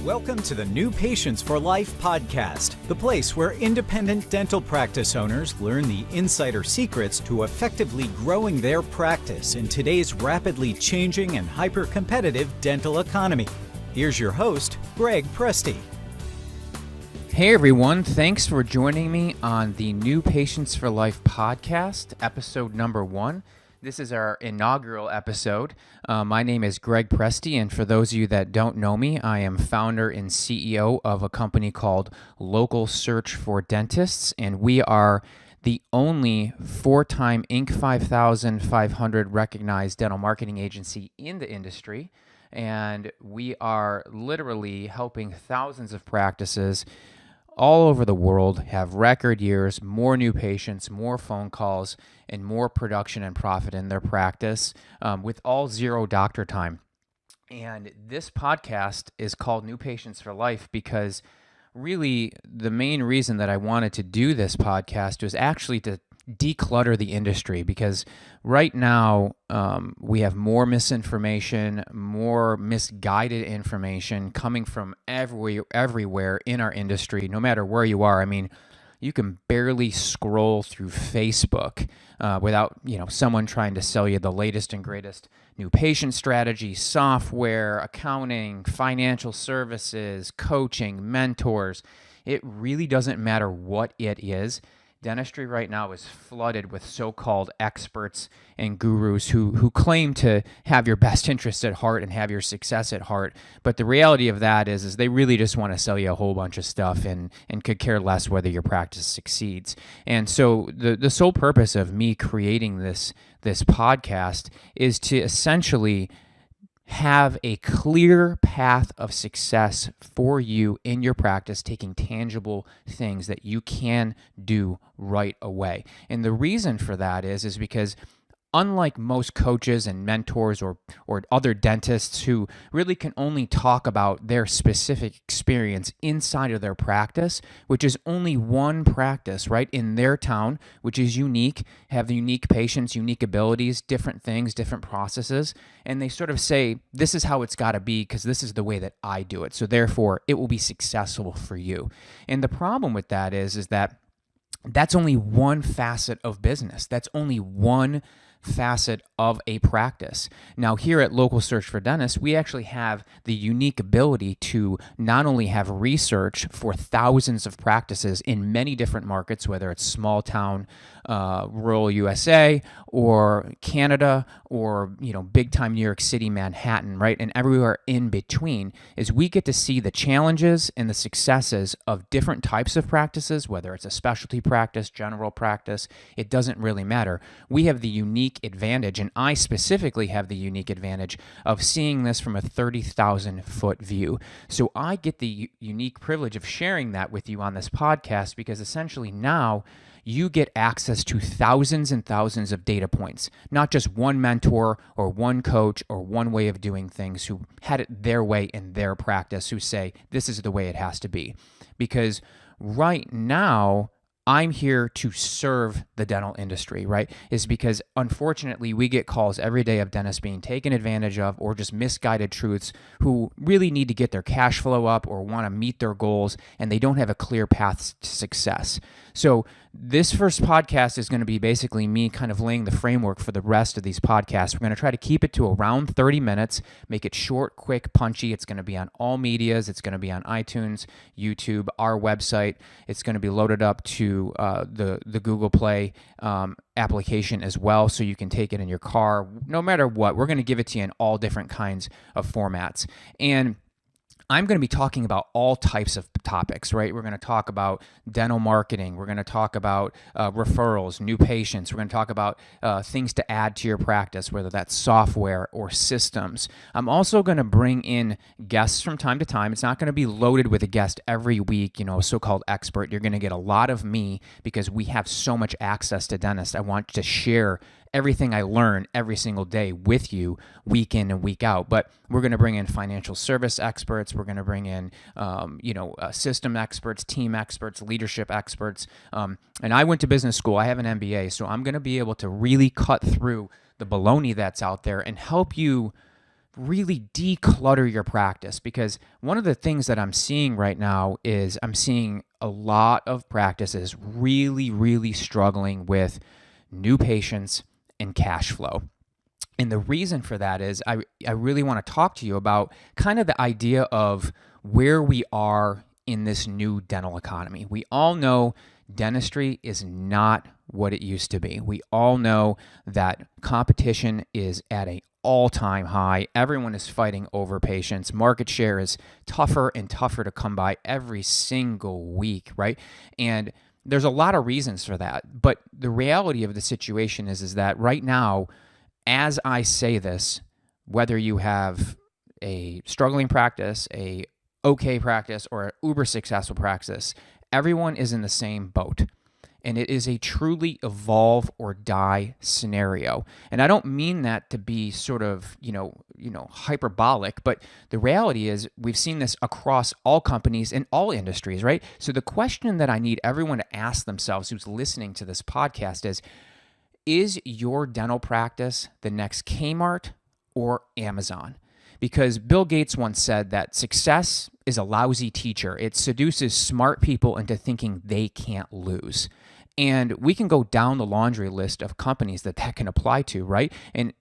Welcome to the New Patients for Life podcast, the place where independent dental practice owners learn the insider secrets to effectively growing their practice in today's rapidly changing and hyper-competitive dental economy. Here's your host, Graig Presti. Hey everyone, thanks for joining me on the New Patients for Life podcast, episode number 1. This is our inaugural episode. My name is Graig Presti, and for those of you that don't know me, I am founder and CEO of a company called Local Search for Dentists, and we are the only 4-time Inc. 5500 recognized dental marketing agency in the industry, and we are literally helping thousands of practices all over the world have record years, more new patients, more phone calls, and more production and profit in their practice with all zero doctor time. And this podcast is called New Patients for Life because really the main reason that I wanted to do this podcast was actually to declutter the industry, because right now we have more misinformation, more misguided information coming from everywhere in our industry, no matter where you are. I mean, you can barely scroll through Facebook without someone trying to sell you the latest and greatest new patient strategy, software, accounting, financial services, coaching, mentors. It really doesn't matter what it is. Dentistry right now is flooded with so-called experts and gurus who claim to have your best interests at heart and have your success at heart. But the reality of that is they really just want to sell you a whole bunch of stuff and could care less whether your practice succeeds. And so the sole purpose of me creating this podcast is to essentially have a clear path of success for you in your practice, taking tangible things that you can do right away. And the reason for that is because unlike most coaches and mentors or other dentists who really can only talk about their specific experience inside of their practice, which is only one practice, right, in their town, which is unique, have unique patients, unique abilities, different things, different processes, and they sort of say, this is how it's got to be because this is the way that I do it, so therefore it will be successful for you. And the problem with that is that that's only one facet of business. That's only one facet of a practice. Now, here at Local Search for Dentists, we actually have the unique ability to not only have research for thousands of practices in many different markets, whether it's small town, rural USA, or Canada, or big time New York City, Manhattan, right, and everywhere in between, is we get to see the challenges and the successes of different types of practices, whether it's a specialty practice, general practice, it doesn't really matter. We have the unique advantage, and I specifically have the unique advantage of seeing this from a 30,000-foot view. So I get the unique privilege of sharing that with you on this podcast because essentially now you get access to thousands and thousands of data points, not just one mentor or one coach or one way of doing things who had it their way in their practice, who say this is the way it has to be. Because right now, I'm here to serve the dental industry, right? Is because unfortunately we get calls every day of dentists being taken advantage of or just misguided truths who really need to get their cash flow up or want to meet their goals and they don't have a clear path to success. So this first podcast is going to be basically me kind of laying the framework for the rest of these podcasts. We're going to try to keep it to around 30 minutes, make it short, quick, punchy. It's going to be on all medias. It's going to be on iTunes, YouTube, our website. It's going to be loaded up to the Google Play application as well, so you can take it in your car. No matter what, we're going to give it to you in all different kinds of formats. And I'm going to be talking about all types of topics, right? We're going to talk about dental marketing. We're going to talk about referrals, new patients. We're going to talk about things to add to your practice, whether that's software or systems. I'm also going to bring in guests from time to time. It's not going to be loaded with a guest every week, a so-called expert. You're going to get a lot of me because we have so much access to dentists. I want to share everything I learn every single day with you week in and week out. But we're going to bring in financial service experts. We're going to bring in, system experts, team experts, leadership experts. And I went to business school. I have an MBA, so I'm going to be able to really cut through the baloney that's out there and help you really declutter your practice, because one of the things that I'm seeing right now is I'm seeing a lot of practices really, really struggling with new patients and cash flow. And the reason for that is I really want to talk to you about kind of the idea of where we are in this new dental economy. We all know dentistry is not what it used to be. We all know that competition is at an all-time high. Everyone is fighting over patients. Market share is tougher and tougher to come by every single week, right? And there's a lot of reasons for that. But the reality of the situation is that right now, as I say this, whether you have a struggling practice, a okay practice, or an uber successful practice, everyone is in the same boat. And it is a truly evolve or die scenario. And I don't mean that to be sort of, hyperbolic, but the reality is we've seen this across all companies in all industries, right? So the question that I need everyone to ask themselves who's listening to this podcast is your dental practice the next Kmart or Amazon? Because Bill Gates once said that success is a lousy teacher. It seduces smart people into thinking they can't lose. And we can go down the laundry list of companies that can apply to, right? And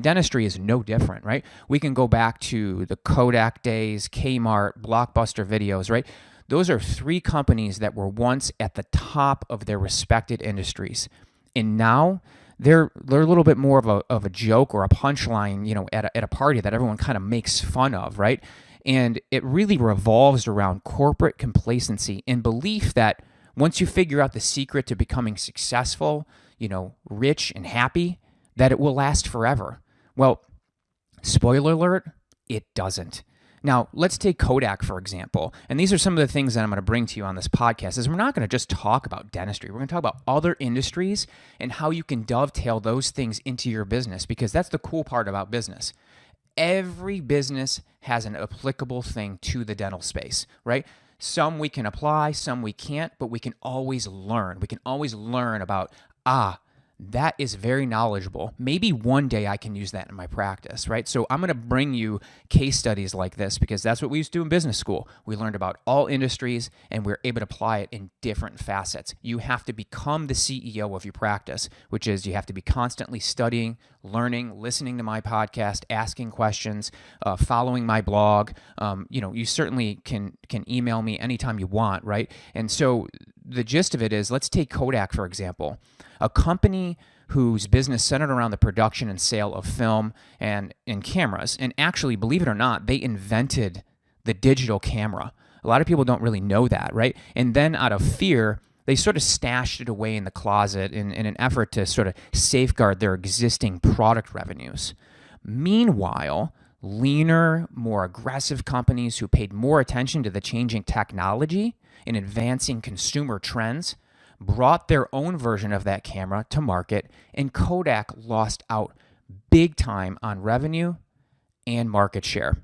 dentistry is no different, right? We can go back to the Kodak days, Kmart, Blockbuster videos, right? Those are three companies that were once at the top of their respected industries. And now they're a little bit more of a joke or a punchline, at a party that everyone kind of makes fun of, right? And it really revolves around corporate complacency and belief that once you figure out the secret to becoming successful, rich and happy, that it will last forever. Well, spoiler alert, it doesn't. Now, let's take Kodak, for example. And these are some of the things that I'm going to bring to you on this podcast. Is we're not going to just talk about dentistry. We're going to talk about other industries and how you can dovetail those things into your business, because that's the cool part about business. Every business has an applicable thing to the dental space, right? Some we can apply, some we can't, but we can always learn. We can always learn about, that is very knowledgeable. Maybe one day I can use that in my practice, right? So I'm going to bring you case studies like this because that's what we used to do in business school. We learned about all industries and we're able to apply it in different facets. You have to become the CEO of your practice, which is you have to be constantly studying, learning, listening to my podcast, asking questions, following my blog. You certainly can email me anytime you want, right? And so the gist of it is, let's take Kodak, for example, a company whose business centered around the production and sale of film and cameras. And actually, believe it or not, they invented the digital camera. A lot of people don't really know that, right? And then out of fear, they sort of stashed it away in the closet in an effort to sort of safeguard their existing product revenues. Meanwhile, leaner, more aggressive companies who paid more attention to the changing technology and advancing consumer trends brought their own version of that camera to market, and Kodak lost out big time on revenue and market share.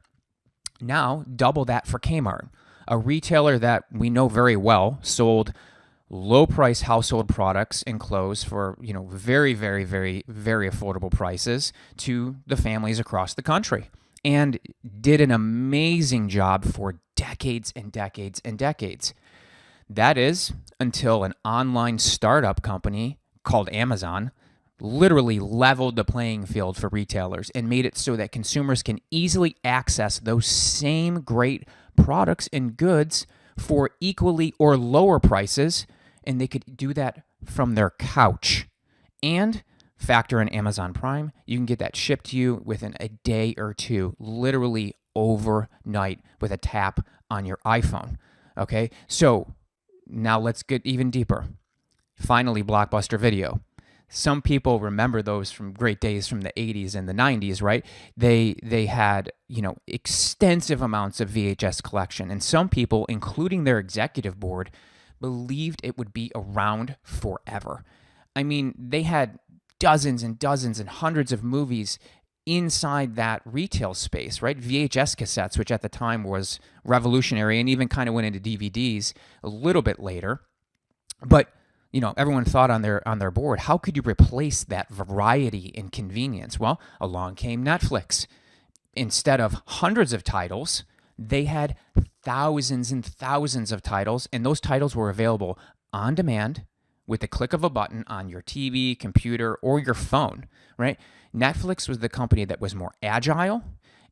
Now, double that for Kmart, a retailer that we know very well, sold low-price household products and clothes for, very, very, very, very affordable prices to the families across the country, and did an amazing job for decades and decades and decades. That is until an online startup company called Amazon literally leveled the playing field for retailers and made it so that consumers can easily access those same great products and goods for equally or lower prices, and they could do that from their couch. And factor in Amazon Prime, you can get that shipped to you within a day or two, literally overnight with a tap on your iPhone. Okay, so now let's get even deeper. Finally, Blockbuster Video. Some people remember those from great days from the 80s and the 90s, right? They had, extensive amounts of VHS collection. And some people, including their executive board, believed it would be around forever. I mean, they had dozens and dozens and hundreds of movies inside that retail space, right? VHS cassettes, which at the time was revolutionary and even kind of went into DVDs a little bit later. But, everyone thought on their board, how could you replace that variety and convenience? Well, along came Netflix. instead of hundreds of titles, they had thousands and thousands of titles, and those titles were available on demand with the click of a button on your TV, computer, or your phone, right? Netflix was the company that was more agile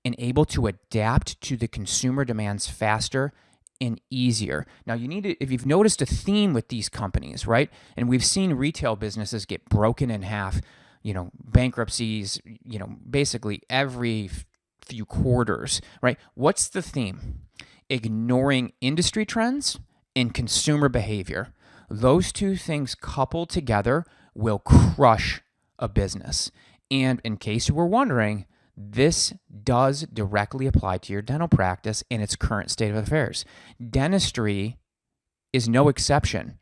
and able to adapt to the consumer demands faster and easier. Now, if you've noticed a theme with these companies, right? And we've seen retail businesses get broken in half, bankruptcies, basically every few quarters, right? What's the theme? Ignoring industry trends and consumer behavior. Those two things coupled together will crush a business. And in case you were wondering, this does directly apply to your dental practice in its current state of affairs. Dentistry is no exception.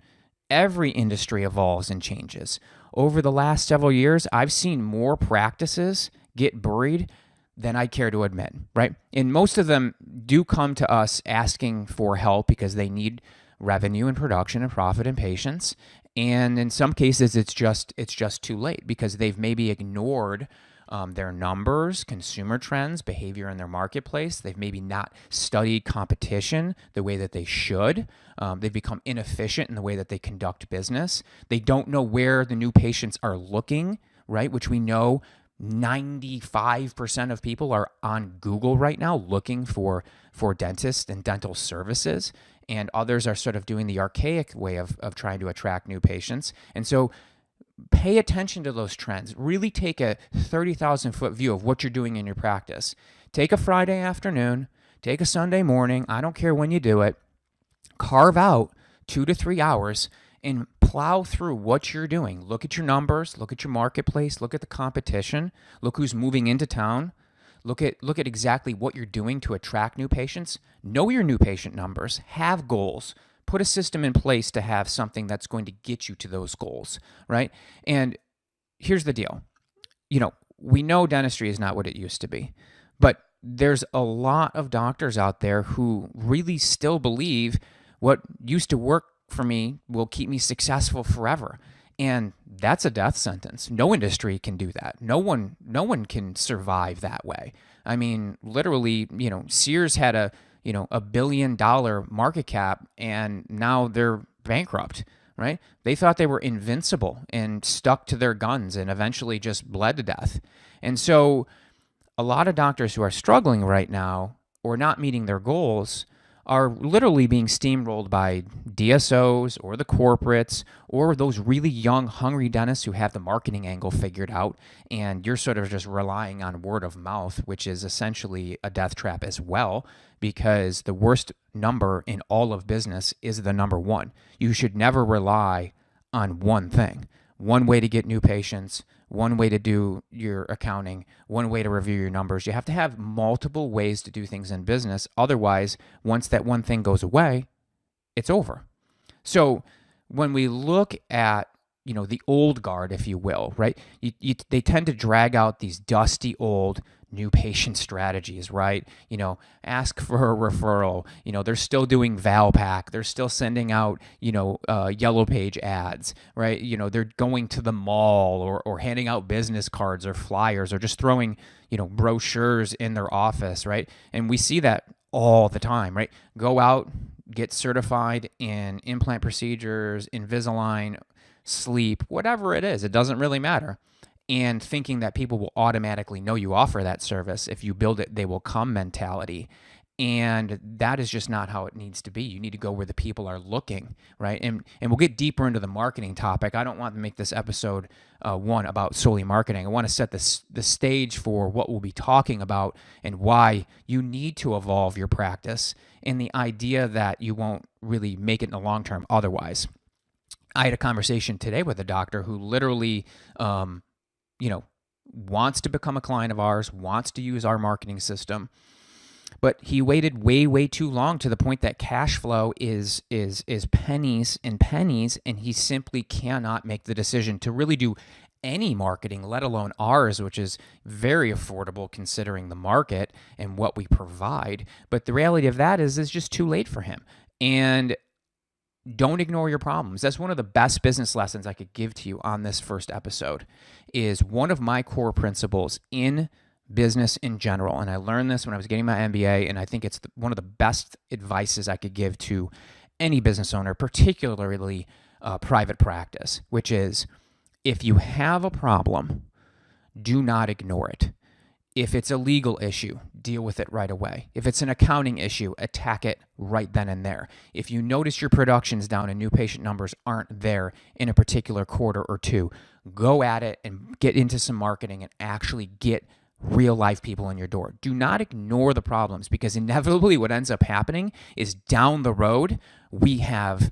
Every industry evolves and changes. Over the last several years, I've seen more practices get buried than I care to admit, right? And most of them do come to us asking for help because they need revenue and production and profit and patience. And in some cases, it's just too late because they've maybe ignored their numbers, consumer trends, behavior in their marketplace. They've maybe not studied competition the way that they should. They've become inefficient in the way that they conduct business. They don't know where the new patients are looking, right? Which we know 95% of people are on Google right now looking for dentists and dental services, and others are sort of doing the archaic way of trying to attract new patients. And so pay attention to those trends. Really take a 30,000-foot view of what you're doing in your practice. Take a Friday afternoon, take a Sunday morning, I don't care when you do it, carve out 2 to 3 hours and plow through what you're doing. Look at your numbers, look at your marketplace, look at the competition, look who's moving into town, look at exactly what you're doing to attract new patients. Know your new patient numbers, have goals, put a system in place to have something that's going to get you to those goals, right? And here's the deal. We know dentistry is not what it used to be, but there's a lot of doctors out there who really still believe what used to work for me will keep me successful forever. And that's a death sentence. No industry can do that. No one can survive that way. I mean, literally, Sears had a $1 billion market cap and now they're bankrupt, right? They thought they were invincible and stuck to their guns and eventually just bled to death. And so a lot of doctors who are struggling right now or not meeting their goals are literally being steamrolled by DSOs or the corporates or those really young, hungry dentists who have the marketing angle figured out, and you're sort of just relying on word of mouth, which is essentially a death trap as well, because the worst number in all of business is the number one. You should never rely on one thing. One way to get new patients, one way to do your accounting, one way to review your numbers. You have to have multiple ways to do things in business. Otherwise, once that one thing goes away, it's over. So when we look at, the old guard, if you will, right? They tend to drag out these dusty old new patient strategies, right? Ask for a referral. They're still doing Valpak. They're still sending out, yellow page ads, right? They're going to the mall or handing out business cards or flyers or just throwing, brochures in their office, right? And we see that all the time, right? Go out, get certified in implant procedures, Invisalign, sleep, whatever it is. It doesn't really matter. And thinking that people will automatically know you offer that service. If you build it, they will come mentality. And that is just not how it needs to be. You need to go where the people are looking, right? And we'll get deeper into the marketing topic. I don't want to make this episode one about solely marketing. I want to set the stage for what we'll be talking about and why you need to evolve your practice and the idea that you won't really make it in the long term otherwise. I had a conversation today with a doctor who literally wants to become a client of ours, wants to use our marketing system, but he waited way, way too long to the point that cash flow is pennies and pennies, and he simply cannot make the decision to really do any marketing, let alone ours, which is very affordable considering the market and what we provide. But the reality of that is it's just too late for him. And don't ignore your problems. That's one of the best business lessons I could give to you on this first episode. Is one of my core principles in business in general. And I learned this when I was getting my MBA, and I think it's one of the best advices I could give to any business owner, particularly private practice, which is if you have a problem, do not ignore it. If it's a legal issue, deal with it right away. If it's an accounting issue, attack it right then and there. If you notice your production's down and new patient numbers aren't there in a particular quarter or two, go at it and get into some marketing and actually get real life people in your door. Do not ignore the problems, because inevitably what ends up happening is down the road, we have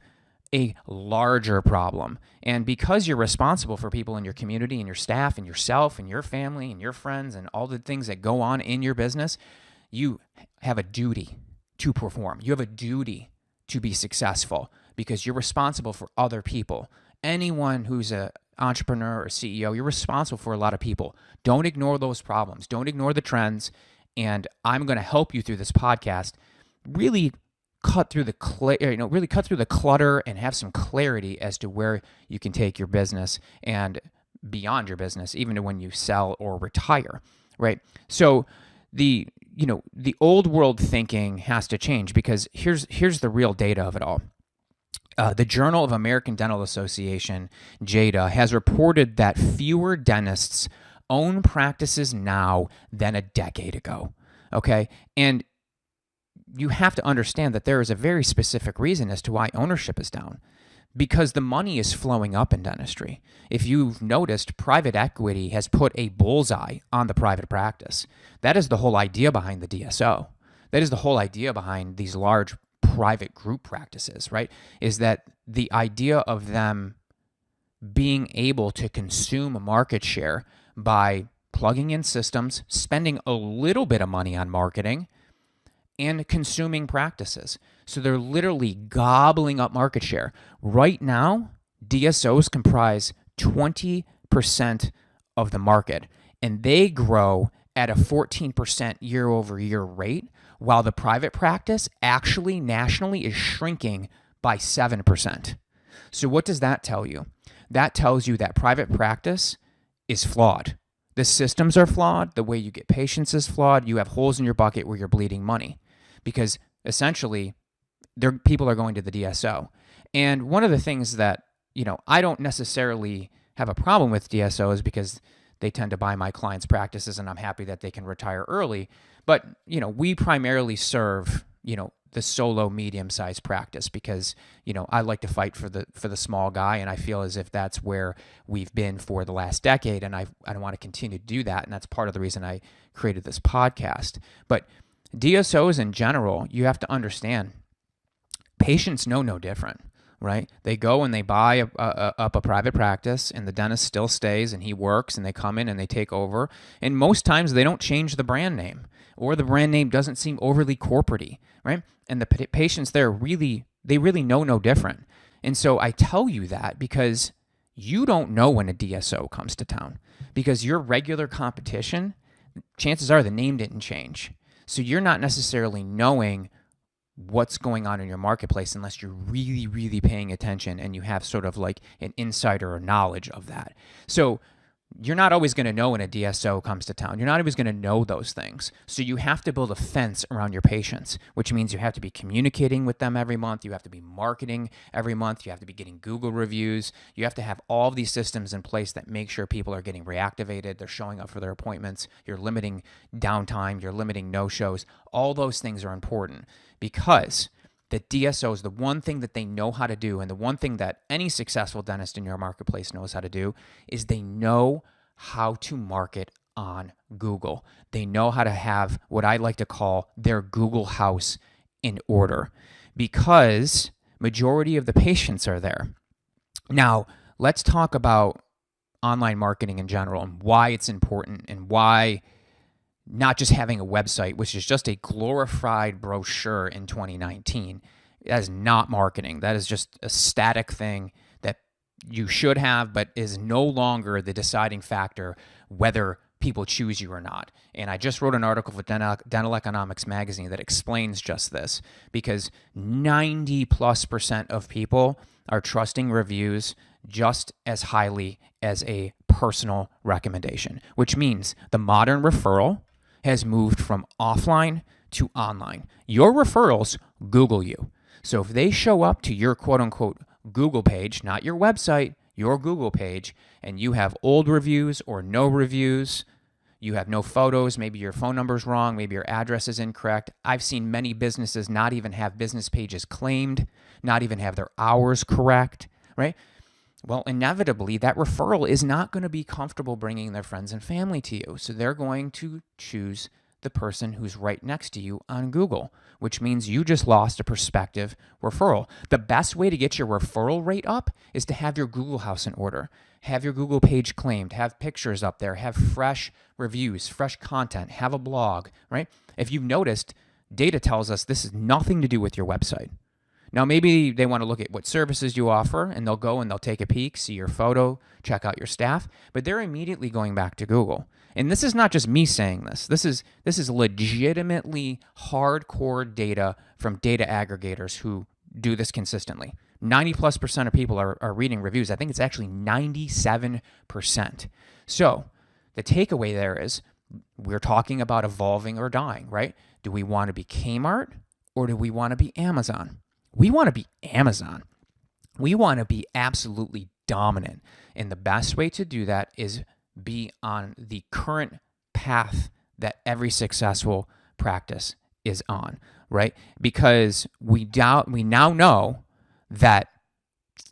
a larger problem. And because you're responsible for people in your community and your staff and yourself and your family and your friends and all the things that go on in your business, you have a duty to perform. You have a duty to be successful because you're responsible for other people. Anyone who's an entrepreneur or CEO, you're responsible for a lot of people. Don't ignore those problems. Don't ignore the trends. And I'm going to help you through this podcast really cut through the clutter and have some clarity as to where you can take your business and beyond your business, even to when you sell or retire, right? So the old world thinking has to change, because here's the real data of it all. The Journal of American Dental Association, JADA, has reported that fewer dentists own practices now than a decade ago, okay? And you have to understand that there is a very specific reason as to why ownership is down, because the money is flowing up in dentistry. If you've noticed, private equity has put a bullseye on the private practice. That is the whole idea behind the DSO. That is the whole idea behind these large private group practices, right? Is that the idea of them being able to consume market share by plugging in systems, spending a little bit of money on marketing, and consuming practices. So they're literally gobbling up market share. Right now, DSOs comprise 20% of the market, and they grow at a 14% year over year rate, while the private practice actually nationally is shrinking by 7%. So what does that tell you? That tells you that private practice is flawed. The systems are flawed. The way you get patients is flawed. You have holes in your bucket where you're bleeding money, because essentially people are going to the DSO. And one of the things that, I don't necessarily have a problem with DSOs, because they tend to buy my clients' practices and I'm happy that they can retire early. But, we primarily serve, the solo medium-sized practice, because, I like to fight for the small guy, and I feel as if that's where we've been for the last decade, and I want to continue to do that, and that's part of the reason I created this podcast. But DSOs in general, you have to understand, patients know no different, right? They go and they buy up a private practice, and the dentist still stays and he works, and they come in and they take over. And most times they don't change the brand name, or the brand name doesn't seem overly corporate-y, right? And the patients there really know no different. And so I tell you that because you don't know when a DSO comes to town, because your regular competition, chances are the name didn't change. So you're not necessarily knowing what's going on in your marketplace unless you're really, really paying attention and you have sort of like an insider or knowledge of that. So you're not always going to know when a DSO comes to town. You're not always going to know those things. So you have to build a fence around your patients, which means you have to be communicating with them every month. You have to be marketing every month. You have to be getting Google reviews. You have to have all of these systems in place that make sure people are getting reactivated. They're showing up for their appointments. You're limiting downtime. You're limiting no-shows. All those things are important, because the DSOs, the one thing that they know how to do, and the one thing that any successful dentist in your marketplace knows how to do, is they know how to market on Google. They know how to have what I like to call their Google house in order, because majority of the patients are there. Now, let's talk about online marketing in general and why it's important, and why not just having a website, which is just a glorified brochure in 2019. That is not marketing. That is just a static thing that you should have, but is no longer the deciding factor whether people choose you or not. And I just wrote an article for Dental Economics magazine that explains just this, because 90+% of people are trusting reviews just as highly as a personal recommendation, which means the modern referral has moved from offline to online. Your referrals Google you. So if they show up to your quote unquote Google page, not your website, your Google page, and you have old reviews or no reviews, you have no photos, maybe your phone number's wrong, maybe your address is incorrect. I've seen many businesses not even have business pages claimed, not even have their hours correct, right? Well, inevitably, that referral is not going to be comfortable bringing their friends and family to you. So they're going to choose the person who's right next to you on Google, which means you just lost a prospective referral. The best way to get your referral rate up is to have your Google house in order, have your Google page claimed, have pictures up there, have fresh reviews, fresh content, have a blog, right? If you've noticed, data tells us this has nothing to do with your website. Now, maybe they want to look at what services you offer, and they'll go and they'll take a peek, see your photo, check out your staff, but they're immediately going back to Google. And this is not just me saying this. This is legitimately hardcore data from data aggregators who do this consistently. 90+% of people are reading reviews. I think it's actually 97%. So the takeaway there is we're talking about evolving or dying, right? Do we want to be Kmart or do we want to be Amazon? We want to be Amazon. We want to be absolutely dominant. And the best way to do that is be on the current path that every successful practice is on, right? Because we now know that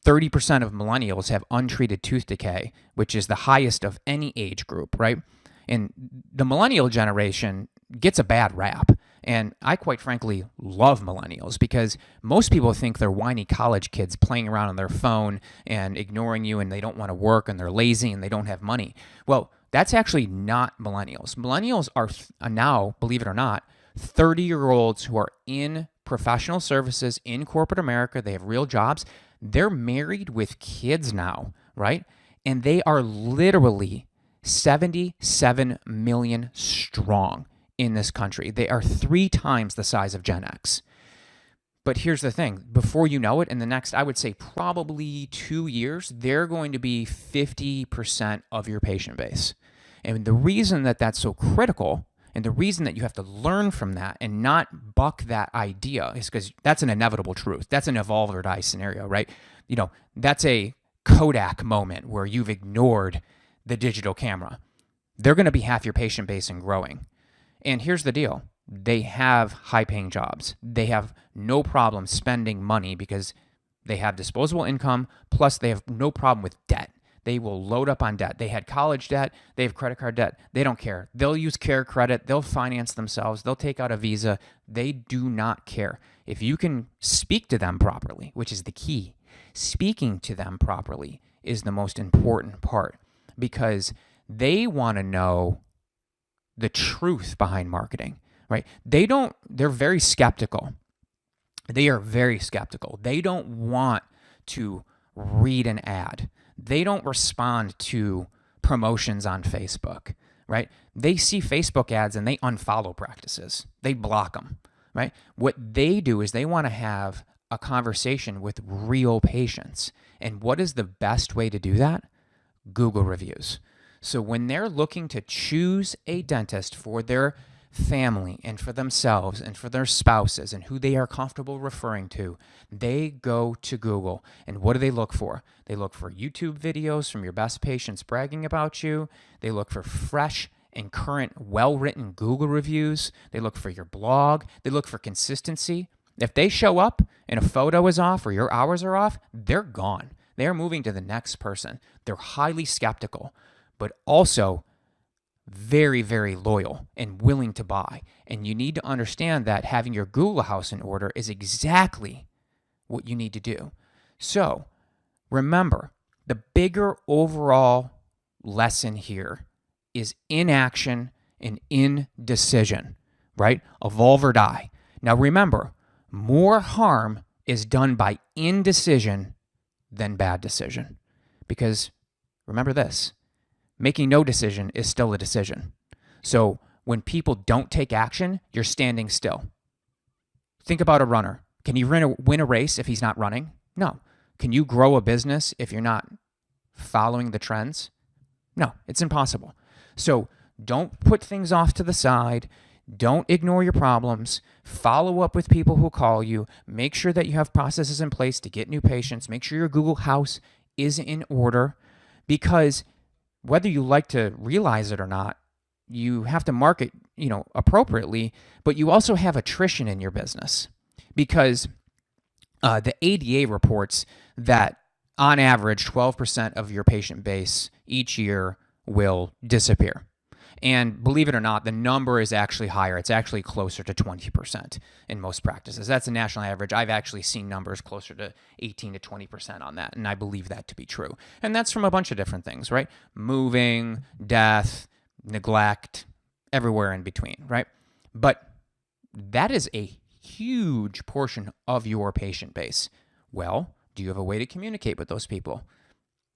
30% of millennials have untreated tooth decay, which is the highest of any age group, right? And the millennial generation gets a bad rap. And I quite frankly love millennials because most people think they're whiny college kids playing around on their phone and ignoring you, and they don't want to work and they're lazy and they don't have money. Well, that's actually not millennials. Millennials are now, believe it or not, 30-year-olds who are in professional services in corporate America. They have real jobs. They're married with kids now, right? And they are literally 77 million strong in this country. They are 3 times the size of Gen X. But here's the thing. Before you know it, in the next, I would say probably 2 years, they're going to be 50% of your patient base. And the reason that that's so critical and the reason that you have to learn from that and not buck that idea is because that's an inevitable truth. That's an evolve or die scenario, right? You know, that's a Kodak moment where you've ignored the digital camera. They're going to be half your patient base and growing. And here's the deal. They have high-paying jobs. They have no problem spending money because they have disposable income, plus they have no problem with debt. They will load up on debt. They had college debt. They have credit card debt. They don't care. They'll use Care Credit. They'll finance themselves. They'll take out a Visa. They do not care. If you can speak to them properly, which is the key, speaking to them properly is the most important part because they want to know the truth behind marketing, right? They're very skeptical. They are very skeptical. They don't want to read an ad. They don't respond to promotions on Facebook, right? They see Facebook ads and they unfollow practices. They block them, right? What they do is they want to have a conversation with real patients. And what is the best way to do that? Google reviews. So when they're looking to choose a dentist for their family and for themselves and for their spouses and who they are comfortable referring to, they go to Google. And what do they look for? They look for YouTube videos from your best patients bragging about you. They look for fresh and current, well-written Google reviews. They look for your blog. They look for consistency. If they show up and a photo is off or your hours are off, they're gone. They're moving to the next person. They're highly skeptical, but also very, very loyal and willing to buy. And you need to understand that having your Google house in order is exactly what you need to do. So remember, the bigger overall lesson here is inaction and indecision, right? Evolve or die. Now remember, more harm is done by indecision than bad decision. Because remember this, making no decision is still a decision. So when people don't take action, you're standing still. Think about a runner. Can you win a race if he's not running? No. Can you grow a business if you're not following the trends? No, it's impossible. So Don't put things off to the side. Don't ignore your problems. Follow up with people who call you. Make sure that you have processes in place to get new patients. Make sure your Google House is in order, because whether you like to realize it or not, you have to market, appropriately, but you also have attrition in your business, because the ADA reports that on average 12% of your patient base each year will disappear. And believe it or not, the number is actually higher. It's actually closer to 20% in most practices. That's a national average. I've actually seen numbers closer to 18 to 20% on that, and I believe that to be true. And that's from a bunch of different things, right? Moving, death, neglect, everywhere in between, right? But that is a huge portion of your patient base. Well, do you have a way to communicate with those people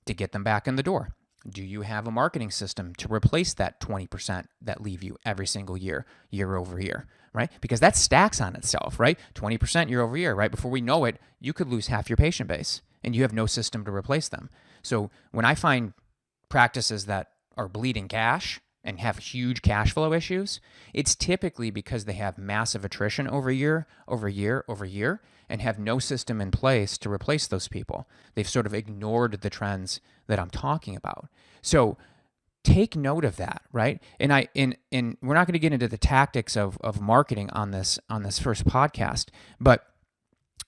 to get them back in the door? Do you have a marketing system to replace that 20% that leave you every single year, year over year, right? Because that stacks on itself, right? 20% year over year, right? Before we know it, you could lose half your patient base and you have no system to replace them. So when I find practices that are bleeding cash and have huge cash flow issues, it's typically because they have massive attrition over year, and have no system in place to replace those people. They've sort of ignored the trends that I'm talking about. So take note of that, right? And we're not going to get into the tactics of marketing on this first podcast, but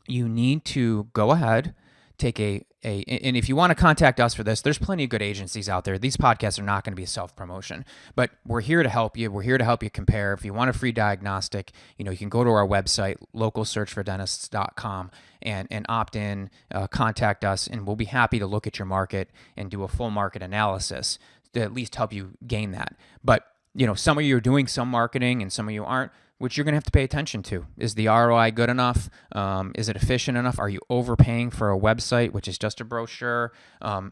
you need to go ahead, take and if you want to contact us for this, there's plenty of good agencies out there. These podcasts are not going to be self-promotion, but we're here to help you. We're here to help you compare. If you want a free diagnostic, you can go to our website, localsearchfordentists.com, and opt in, contact us, and we'll be happy to look at your market and do a full market analysis to at least help you gain that. But, some of you are doing some marketing and some of you aren't, which you're going to have to pay attention to. Is the ROI good enough? Is it efficient enough? Are you overpaying for a website, which is just a brochure? A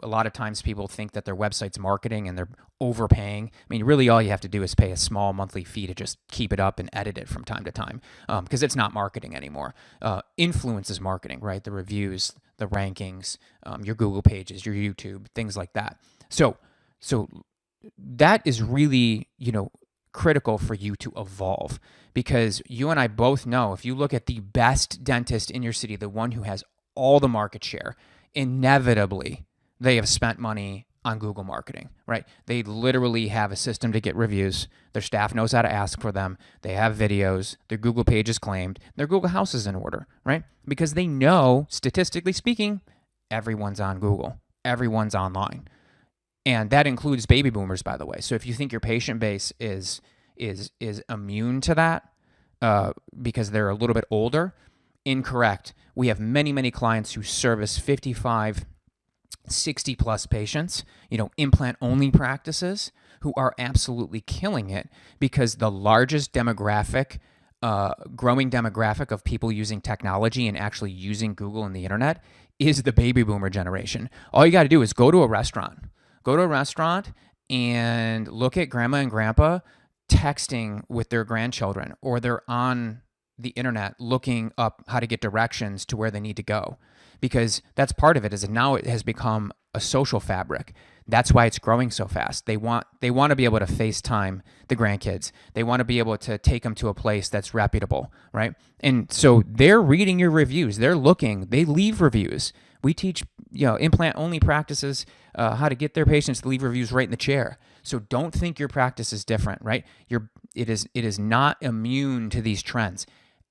lot of times people think that their website's marketing and they're overpaying. I mean, really all you have to do is pay a small monthly fee to just keep it up and edit it from time to time, because it's not marketing anymore. Influence is marketing, right? The reviews, the rankings, your Google pages, your YouTube, things like that. So that is really, critical for you to evolve, because you and I both know if you look at the best dentist in your city, the one who has all the market share, inevitably they have spent money on Google marketing, right? They literally have a system to get reviews. Their staff knows how to ask for them. They have videos. Their Google page is claimed. Their Google House is in order, right? Because they know, statistically speaking, everyone's on Google. Everyone's online. And that includes baby boomers, by the way. So if you think your patient base is immune to that because they're a little bit older, incorrect. We have many clients who service 55, 60 plus patients, implant only practices who are absolutely killing it, because the largest demographic, growing demographic of people using technology and actually using Google and the internet is the baby boomer generation. All you got to do is go to a restaurant. Go to a restaurant and look at grandma and grandpa texting with their grandchildren, or they're on the internet looking up how to get directions to where they need to go, because that's part of it. Is that now it has become a social fabric. That's why it's growing so fast. They want to be able to FaceTime the grandkids. They want to be able to take them to a place that's reputable, right? And so they're reading your reviews. They're looking. They leave reviews. We teach implant only practices how to get their patients to leave reviews right in the chair. So don't think your practice is different, right? It is not immune to these trends.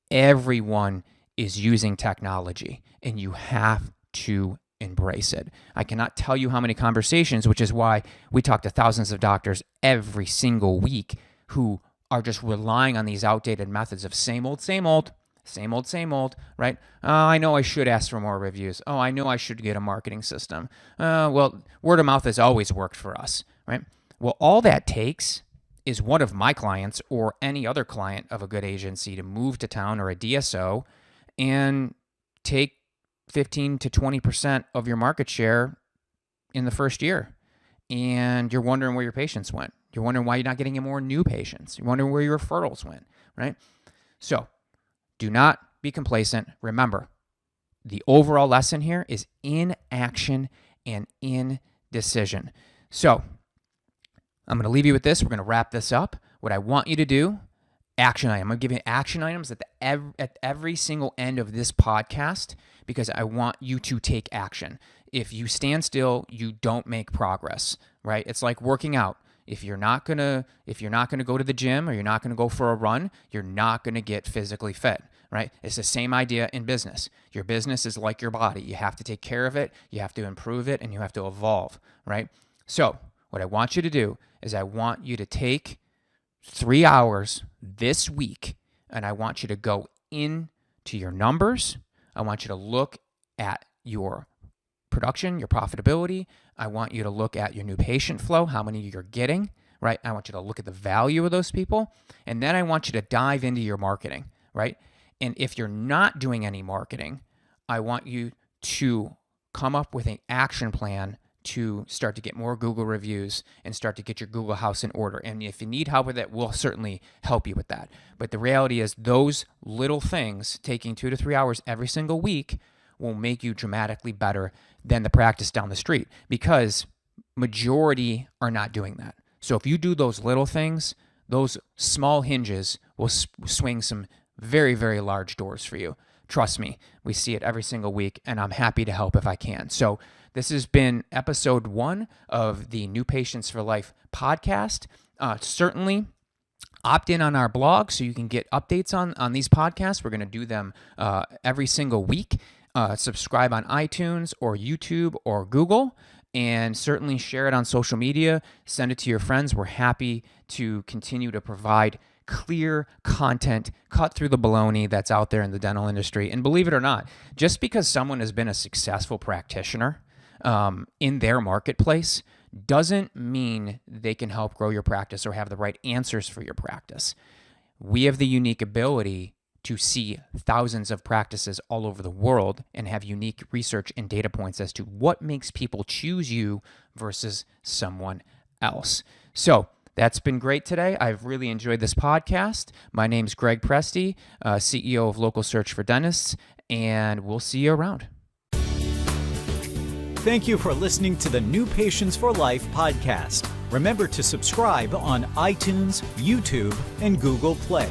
Everyone is using technology, and you have to embrace it. I cannot tell you how many conversations, which is why we talk to thousands of doctors every single week who are just relying on these outdated methods of same old, right? I know I should ask for more reviews. Oh, I know I should get a marketing system. Well, word of mouth has always worked for us, right? Well, all that takes is one of my clients or any other client of a good agency to move to town, or a DSO, and take 15 to 20% of your market share in the first year. And you're wondering where your patients went. You're wondering why you're not getting any more new patients. You're wondering where your referrals went, right? So do not be complacent. Remember, the overall lesson here is inaction and indecision. So I'm going to leave you with this. We're going to wrap this up. What I want you to do, action item. I'm going to give you action items at every single end of this podcast because I want you to take action. If you stand still, you don't make progress, right? It's like working out. If you're not gonna go to the gym or you're not gonna go for a run, you're not gonna get physically fit, right? It's the same idea in business. Your business is like your body. You have to take care of it, you have to improve it, and you have to evolve, right? So what I want you to do is I want you to take 3 hours this week, and I want you to go into your numbers. I want you to look at your production, your profitability. I want you to look at your new patient flow, how many you're getting, right? I want you to look at the value of those people. And then I want you to dive into your marketing, right? And if you're not doing any marketing, I want you to come up with an action plan to start to get more Google reviews and start to get your Google house in order. And if you need help with it, we'll certainly help you with that. But the reality is those little things, taking 2 to 3 hours every single week, will make you dramatically better than the practice down the street because majority are not doing that. So if you do those little things, those small hinges will swing some very, very large doors for you. Trust me, we see it every single week, and I'm happy to help if I can. So this has been episode 1 of the New Patients for Life podcast. Certainly opt in on our blog so you can get updates on these podcasts. We're going to do them every single week. Subscribe on iTunes or YouTube or Google, and certainly share it on social media. Send it to your friends. We're happy to continue to provide clear content, cut through the baloney that's out there in the dental industry. And believe it or not, just because someone has been a successful practitioner in their marketplace doesn't mean they can help grow your practice or have the right answers for your practice. We have the unique ability to see thousands of practices all over the world and have unique research and data points as to what makes people choose you versus someone else. So that's been great today. I've really enjoyed this podcast. My name's Graig Presti, CEO of Local Search for Dentists, and we'll see you around. Thank you for listening to the New Patients for Life podcast. Remember to subscribe on iTunes, YouTube, and Google Play.